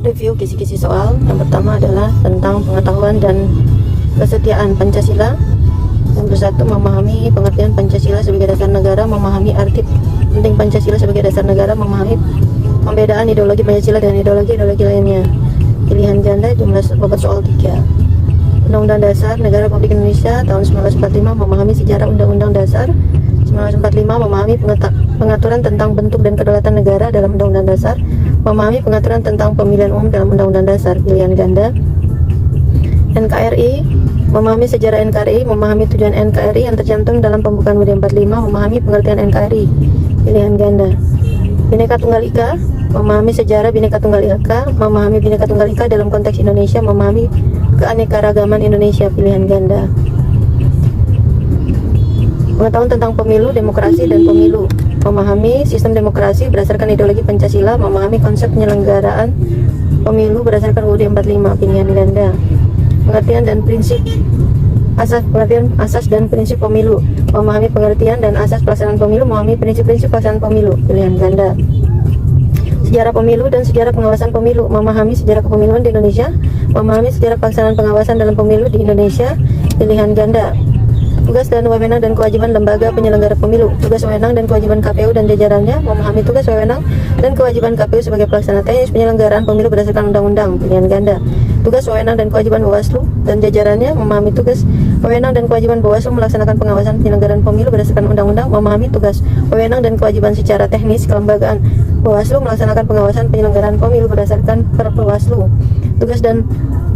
Review kisi-kisi soal. Yang pertama adalah tentang pengetahuan dan kesetiaan Pancasila. Yang bersatu, memahami pengertian Pancasila sebagai dasar negara, memahami arti penting Pancasila sebagai dasar negara, memahami pembedaan ideologi Pancasila dan ideologi-ideologi lainnya. Pilihan ganda, jumlah bobot soal 3. Undang-Undang Dasar Negara Republik Indonesia tahun 1945, memahami sejarah Undang-Undang Dasar 1945, memahami pengaturan tentang bentuk dan kedaulatan negara dalam Undang-Undang Dasar, memahami pengaturan tentang pemilihan umum dalam Undang-Undang Dasar. Pilihan ganda. NKRI, memahami sejarah NKRI, memahami tujuan NKRI yang tercantum dalam pembukaan UUD 45, memahami pengertian NKRI. Pilihan ganda. Bhinneka Tunggal Ika, memahami sejarah Bhinneka Tunggal Ika, memahami Bhinneka Tunggal Ika dalam konteks Indonesia, memahami keanekaragaman Indonesia. Pilihan ganda. Pengetahuan tentang pemilu, demokrasi, dan pemilu, memahami sistem demokrasi berdasarkan ideologi Pancasila, memahami konsep penyelenggaraan pemilu berdasarkan UUD 45. Pilihan ganda. Pengertian dan prinsip pengertian asas dan prinsip pemilu, memahami pengertian dan asas pelaksanaan pemilu, memahami prinsip-prinsip pelaksanaan pemilu. Pilihan ganda. Sejarah pemilu dan sejarah pengawasan pemilu, memahami sejarah kepemiluan di Indonesia, memahami sejarah pelaksanaan pengawasan dalam pemilu di Indonesia. Pilihan ganda. Tugas dan wewenang dan kewajiban lembaga penyelenggara pemilu, tugas wewenang dan kewajiban KPU dan jajarannya, memahami tugas wewenang dan kewajiban KPU sebagai pelaksana teknis penyelenggaraan pemilu berdasarkan undang-undang. Pilihan ganda. Tugas wewenang dan kewajiban Bawaslu dan jajarannya, memahami tugas wewenang dan kewajiban Bawaslu melaksanakan pengawasan penyelenggaraan pemilu berdasarkan undang-undang, memahami tugas wewenang dan kewajiban secara teknis kelembagaan Bawaslu melaksanakan pengawasan penyelenggaraan pemilu berdasarkan Bawaslu.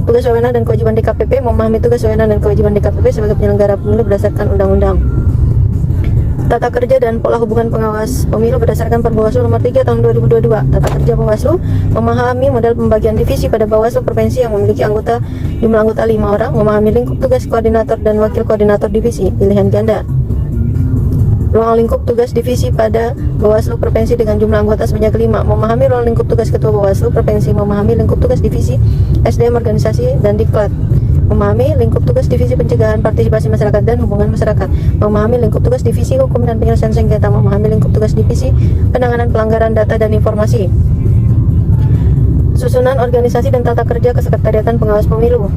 Tugas wewenang dan kewajiban DKPP, memahami tugas wewenang dan kewajiban DKPP sebagai penyelenggara pemilu berdasarkan undang-undang. Tata kerja dan pola hubungan pengawas pemilu berdasarkan Perbawaslu nomor 3 tahun 2022. Tata kerja Bawaslu, memahami model pembagian divisi pada Bawaslu provinsi yang memiliki jumlah anggota 5 orang, memahami lingkup tugas koordinator dan wakil koordinator divisi. Pilihan ganda. Ruang lingkup tugas divisi pada Bawaslu provinsi dengan jumlah anggota sebanyak 5, memahami ruang lingkup tugas ketua Bawaslu provinsi, memahami lingkup tugas divisi SDM organisasi dan Diklat, memahami lingkup tugas divisi pencegahan partisipasi masyarakat dan hubungan masyarakat, memahami lingkup tugas divisi hukum dan penyelesaian sengketa, memahami lingkup tugas divisi penanganan pelanggaran data dan informasi. Susunan organisasi dan tata kerja kesekretariatan pengawas pemilu,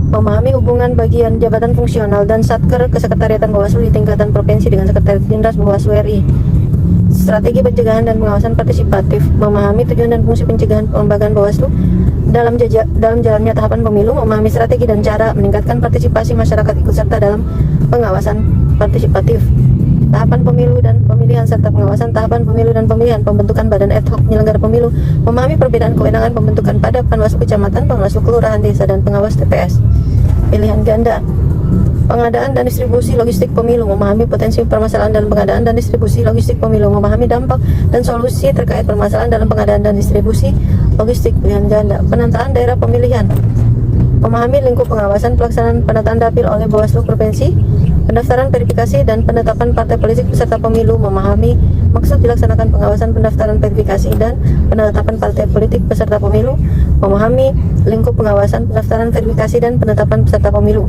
memahami hubungan bagian jabatan fungsional dan satker kesekretariatan Bawaslu di tingkatan provinsi dengan Sekretariat Jenderal Bawaslu RI. Strategi pencegahan dan pengawasan partisipatif, memahami tujuan dan fungsi pencegahan pelembagaan Bawaslu dalam jalannya tahapan pemilu, memahami strategi dan cara meningkatkan partisipasi masyarakat ikut serta dalam pengawasan partisipatif, tahapan pemilu dan pemilihan serta pengawasan tahapan pemilu dan pemilihan, pembentukan badan ad hoc penyelenggara pemilu, memahami perbedaan kewenangan pembentukan pada Panwaslu Kecamatan, Panwaslu Kelurahan, Desa, dan pengawas TPS. Pilihan ganda. Pengadaan dan distribusi logistik pemilu, memahami potensi permasalahan dalam pengadaan dan distribusi logistik pemilu, memahami dampak dan solusi terkait permasalahan dalam pengadaan dan distribusi logistik. Pilihan ganda. Penataan daerah pemilihan, memahami lingkup pengawasan pelaksanaan penataan dapil oleh Bawaslu provinsi, pendaftaran, verifikasi, dan penetapan partai politik peserta pemilu, memahami maksud dilaksanakan pengawasan pendaftaran, verifikasi, dan penetapan partai politik peserta pemilu, memahami lingkup pengawasan pendaftaran, verifikasi, dan penetapan peserta pemilu.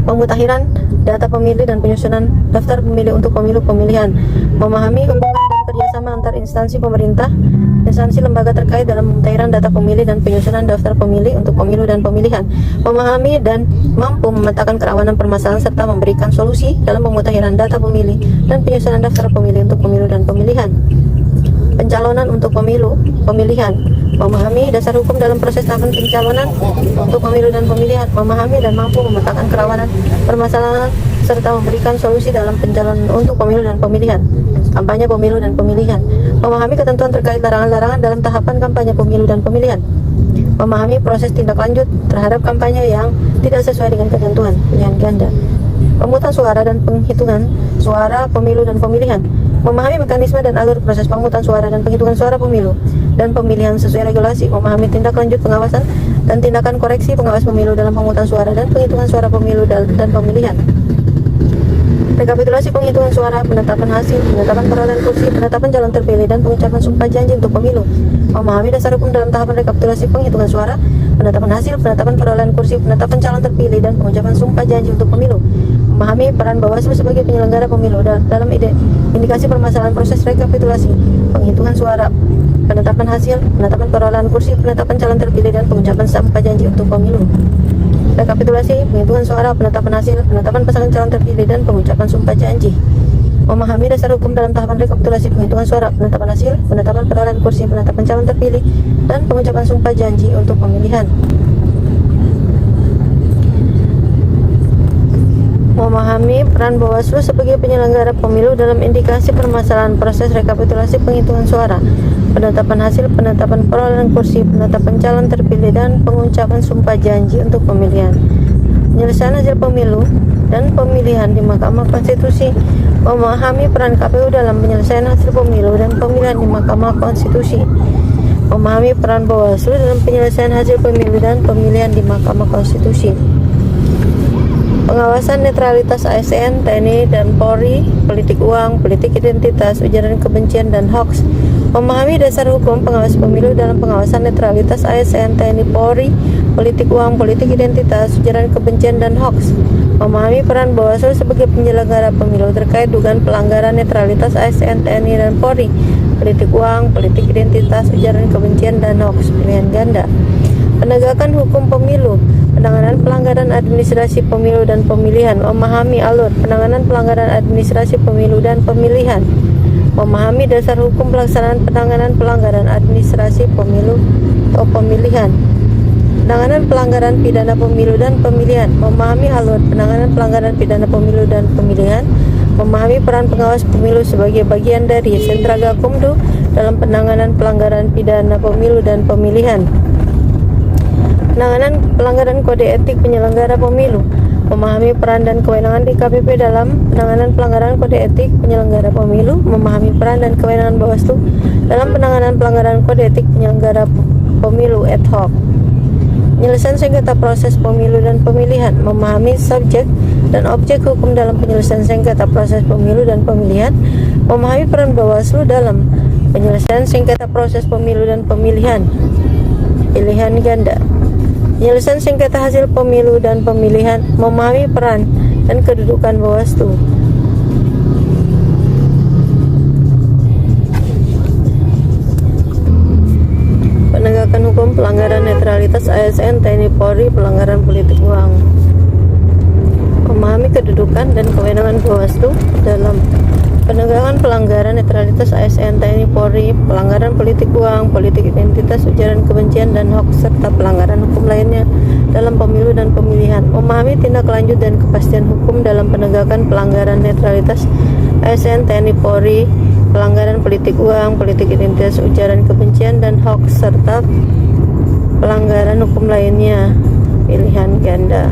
Pemutakhiran data pemilih dan penyusunan daftar pemilih untuk pemilu pemilihan, memahami hubungan dan kerjasama antar instansi pemerintah, instansi lembaga terkait dalam pemutakhiran data pemilih dan penyusunan daftar pemilih untuk pemilu dan pemilihan, memahami dan mampu memetakan kerawanan permasalahan serta memberikan solusi dalam pemutakhiran data pemilih dan penyusunan daftar pemilih untuk pemilu dan pemilihan. Pencalonan untuk pemilu pemilihan, memahami dasar hukum dalam proses tahapan pencalonan untuk pemilu dan pemilihan, memahami dan mampu memetakan kerawanan permasalahan serta memberikan solusi dalam pencalonan untuk pemilu dan pemilihan. Kampanye pemilu dan pemilihan, memahami ketentuan terkait larangan-larangan dalam tahapan kampanye pemilu dan pemilihan, memahami proses tindak lanjut terhadap kampanye yang tidak sesuai dengan ketentuan. Pilihan ganda. Pemungutan suara dan penghitungan suara pemilu dan pemilihan, memahami mekanisme dan alur proses pemungutan suara dan penghitungan suara pemilu dan pemilihan sesuai regulasi, memahami tindak lanjut pengawasan dan tindakan koreksi pengawas pemilu dalam pemungutan suara dan penghitungan suara pemilu dan pemilihan. Rekapitulasi penghitungan suara, penetapan hasil, penetapan perolehan kursi, penetapan calon terpilih, dan pengucapan sumpah janji untuk pemilu, memahami dasar hukum dalam tahapan rekapitulasi penghitungan suara, penetapan hasil, penetapan perolehan kursi, penetapan calon terpilih, dan pengucapan sumpah janji untuk pemilu, memahami peran Bawaslu sebagai penyelenggara pemilu dalam indikasi permasalahan proses rekapitulasi penghitungan suara, penetapan hasil, penetapan perolehan kursi, penetapan calon terpilih, dan pengucapan sumpah janji untuk pemilu. Rekapitulasi, penghitungan suara, penetapan hasil, penetapan pasangan calon terpilih, dan pengucapan sumpah janji. Memahami dasar hukum dalam tahapan rekapitulasi, penghitungan suara, penetapan hasil, penetapan perolehan kursi, penetapan calon terpilih, dan pengucapan sumpah janji untuk pemilihan. Memahami peran Bawaslu sebagai penyelenggara pemilu dalam indikasi permasalahan proses rekapitulasi penghitungan suara, penetapan hasil, penetapan perolehan kursi, penetapan calon terpilih, dan pengucapan sumpah janji untuk pemilihan. Penyelesaian hasil pemilu dan pemilihan di Mahkamah Konstitusi. Memahami peran KPU dalam penyelesaian hasil pemilu dan pemilihan di Mahkamah Konstitusi. Memahami peran Bawaslu dalam penyelesaian hasil pemilu dan pemilihan di Mahkamah Konstitusi. Pengawasan netralitas ASN, TNI, dan Polri, politik uang, politik identitas, ujaran kebencian, dan hoax. Memahami dasar hukum pengawas pemilu dalam pengawasan netralitas ASN, TNI, Polri, politik uang, politik identitas, ujaran kebencian, dan hoax. Memahami peran Bawaslu sebagai penyelenggara pemilu terkait dugaan pelanggaran netralitas ASN, TNI, dan Polri, politik uang, politik identitas, ujaran kebencian, dan hoax pilihan ganda. Penegakan hukum pemilu, penanganan pelanggaran administrasi pemilu dan pemilihan. Memahami alur penanganan pelanggaran administrasi pemilu dan pemilihan. Memahami dasar hukum pelaksanaan penanganan pelanggaran administrasi pemilu atau pemilihan. Penanganan pelanggaran pidana pemilu dan pemilihan. Memahami alur penanganan pelanggaran pidana pemilu dan pemilihan. Memahami peran pengawas pemilu sebagai bagian dari sentra Gakumdu dalam penanganan pelanggaran pidana pemilu dan pemilihan. Penanganan pelanggaran kode etik penyelenggara pemilu. Memahami peran dan kewenangan DKPP dalam penanganan pelanggaran kode etik penyelenggara pemilu. Memahami peran dan kewenangan Bawaslu dalam penanganan pelanggaran kode etik penyelenggara pemilu ad hoc. Penyelesaian sengketa proses pemilu dan pemilihan. Memahami subjek dan objek hukum dalam penyelesaian sengketa proses pemilu dan pemilihan. Memahami peran Bawaslu dalam penyelesaian sengketa proses pemilu dan pemilihan. Pilihan ganda. Penyelesaian sengketa hasil pemilu dan pemilihan. Memahami peran dan kedudukan Bawaslu. Penegakan hukum pelanggaran netralitas ASN, TNI, Polri, pelanggaran politik uang. Memahami kedudukan dan kewenangan Bawaslu dalam penegakan pelanggaran netralitas ASN, TNI, Polri, pelanggaran politik uang, politik identitas, ujaran kebencian, dan hoax, serta pelanggaran hukum lainnya dalam pemilu dan pemilihan. Memahami tindak lanjut dan kepastian hukum dalam penegakan pelanggaran netralitas ASN, TNI, Polri, pelanggaran politik uang, politik identitas, ujaran kebencian, dan hoax, serta pelanggaran hukum lainnya. Pilihan ganda.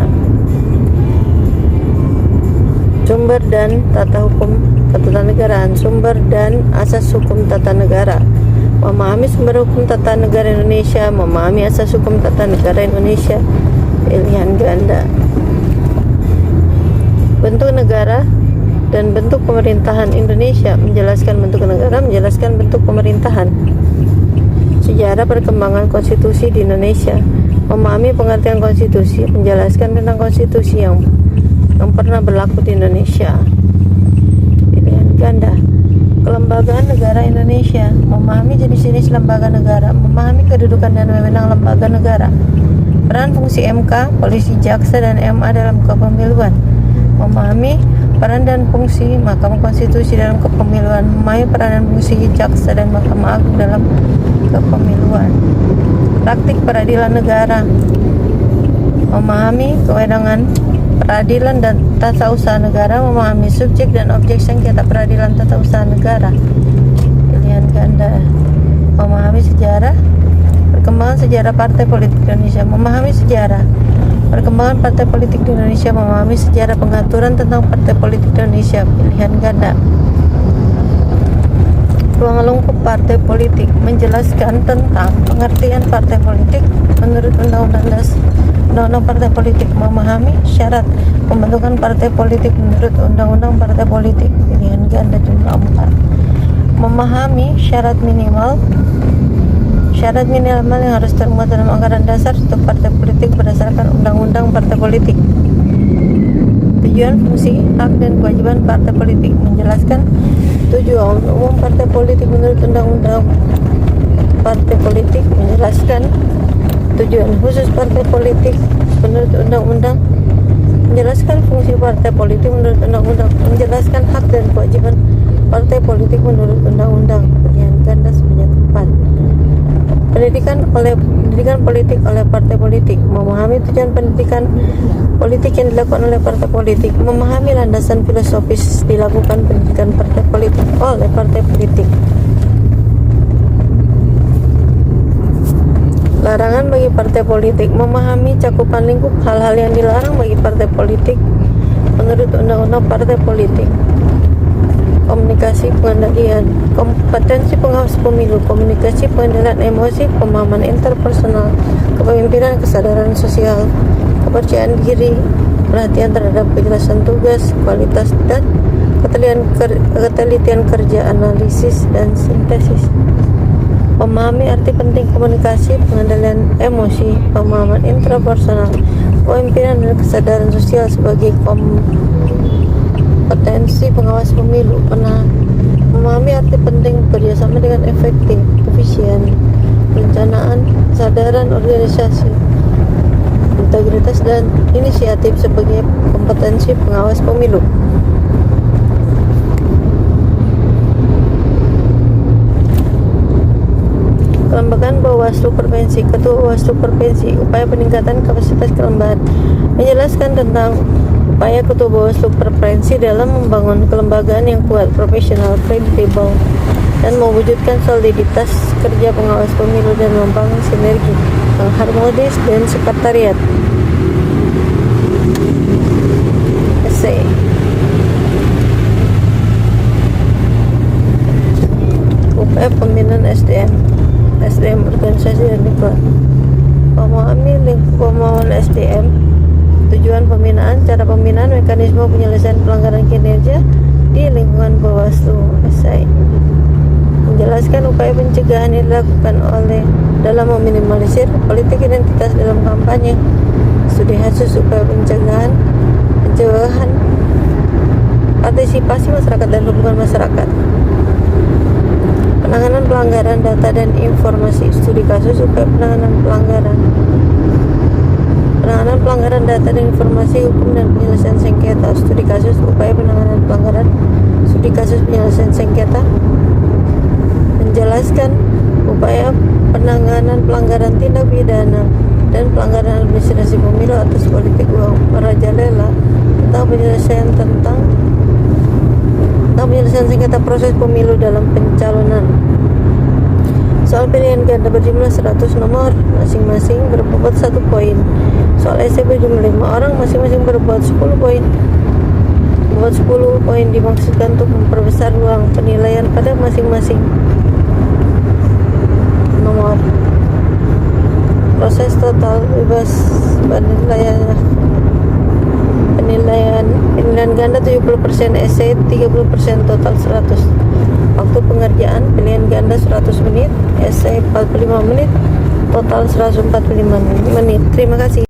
Sumber dan tata hukum ketatanegaraan. Sumber dan asas hukum tata negara. Memahami sumber hukum tata negara Indonesia. Memahami asas hukum tata negara Indonesia. Pilihan ganda. Bentuk negara dan bentuk pemerintahan Indonesia. Menjelaskan bentuk negara, menjelaskan bentuk pemerintahan. Sejarah perkembangan konstitusi di Indonesia. Memahami pengertian konstitusi, menjelaskan tentang konstitusi yang pernah berlaku di Indonesia. Pilihan ganda. Kelembagaan negara Indonesia. Memahami jenis-jenis lembaga negara. Memahami kedudukan dan wewenang lembaga negara. Peran fungsi MK, polisi, jaksa, dan MA dalam kepemiluan. Memahami peran dan fungsi Mahkamah Konstitusi dalam kepemiluan. Memahami peran dan fungsi jaksa dan Mahkamah Agung dalam kepemiluan. Praktik peradilan negara. Memahami kewenangan peradilan dan tata usaha negara. Memahami subjek dan objek sengketa peradilan tata usaha negara. Pilihan ganda. Memahami sejarah perkembangan sejarah partai politik Indonesia. Memahami sejarah perkembangan partai politik di Indonesia. Memahami sejarah pengaturan tentang partai politik Indonesia. Pilihan ganda. Ruang lingkup partai politik. Menjelaskan tentang pengertian partai politik menurut Undang-Undang Partai Politik. Memahami syarat pembentukan partai politik menurut Undang-Undang Partai Politik. Pilihan ganda jumlah 4. Memahami syarat minimal yang harus termuat dalam anggaran dasar untuk partai politik berdasarkan Undang-Undang Partai Politik. Tujuan, fungsi, hak, dan kewajiban partai politik. Menjelaskan tujuan umum partai politik menurut Undang-Undang partai politik, menjelaskan tujuan khusus partai politik menurut undang-undang, menjelaskan fungsi partai politik menurut undang-undang, menjelaskan hak dan kewajiban partai politik menurut undang-undang. Pilihan ganda sebanyak 4. Pendidikan politik oleh partai politik, memahami tujuan pendidikan politik yang dilakukan oleh partai politik, memahami landasan filosofis dilakukan pendidikan partai politik oleh partai politik. Larangan bagi partai politik, memahami cakupan lingkup hal-hal yang dilarang bagi partai politik menurut undang-undang partai politik. Komunikasi pengendalian, kompetensi pengawas pemilu, komunikasi pengendalian emosi, pemahaman interpersonal, kepemimpinan, kesadaran sosial, kepercayaan diri, perhatian terhadap kejelasan tugas, kualitas dan ketelitian kerja, analisis dan sintesis. Memahami arti penting komunikasi, pengendalian emosi, pemahaman intrapersonal, kepemimpinan dan kesadaran sosial sebagai kompetensi pengawas pemilu. Memahami arti penting bekerjasama dengan efektif, efisien, perencanaan, kesadaran organisasi, integritas dan inisiatif sebagai kompetensi pengawas pemilu. Kelembagaan Bawaslu Provinsi, Ketua Bawaslu Provinsi, upaya peningkatan kapasitas kelembagaan, menjelaskan tentang upaya Ketua Bawaslu Provinsi dalam membangun kelembagaan yang kuat, profesional, kredibel, dan mewujudkan soliditas kerja pengawas pemilu dan membangun sinergi yang harmonis dan sekretariat. Essay. Upaya pembinaan SDM organisasi dan lingkungan. Memahami lingkup pemahaman SDM, tujuan pembinaan, cara pembinaan, mekanisme penyelesaian pelanggaran kinerja di lingkungan Bawaslu. Esai. Menjelaskan upaya pencegahan yang dilakukan oleh dalam meminimalisir politik identitas dalam kampanye. Studi khusus upaya pencegahan partisipasi masyarakat dan hubungan masyarakat. Penanganan pelanggaran data dan informasi, studi kasus upaya penanganan pelanggaran data dan informasi, hukum dan penyelesaian sengketa, studi kasus upaya penanganan pelanggaran, studi kasus penyelesaian sengketa. Menjelaskan upaya penanganan pelanggaran tindak pidana dan pelanggaran administrasi pemilu atas politik uang merajalela, tentang penyelesaian sengketa proses pemilu dalam pencalonan. Soal pilihan ganda berjumlah 100 nomor, masing-masing berbobot 1 poin. Soal esai berjumlah 5 orang, masing-masing berbobot 10 poin. Bobot 10 poin dimaksudkan untuk memperbesar ruang penilaian pada masing-masing nomor. Proses total bebas penilaian ganda 70%, esai 30%, total 100. Waktu pengerjaan pilihan ganda 100 menit, esai 45 menit, total 145 menit. Terima kasih.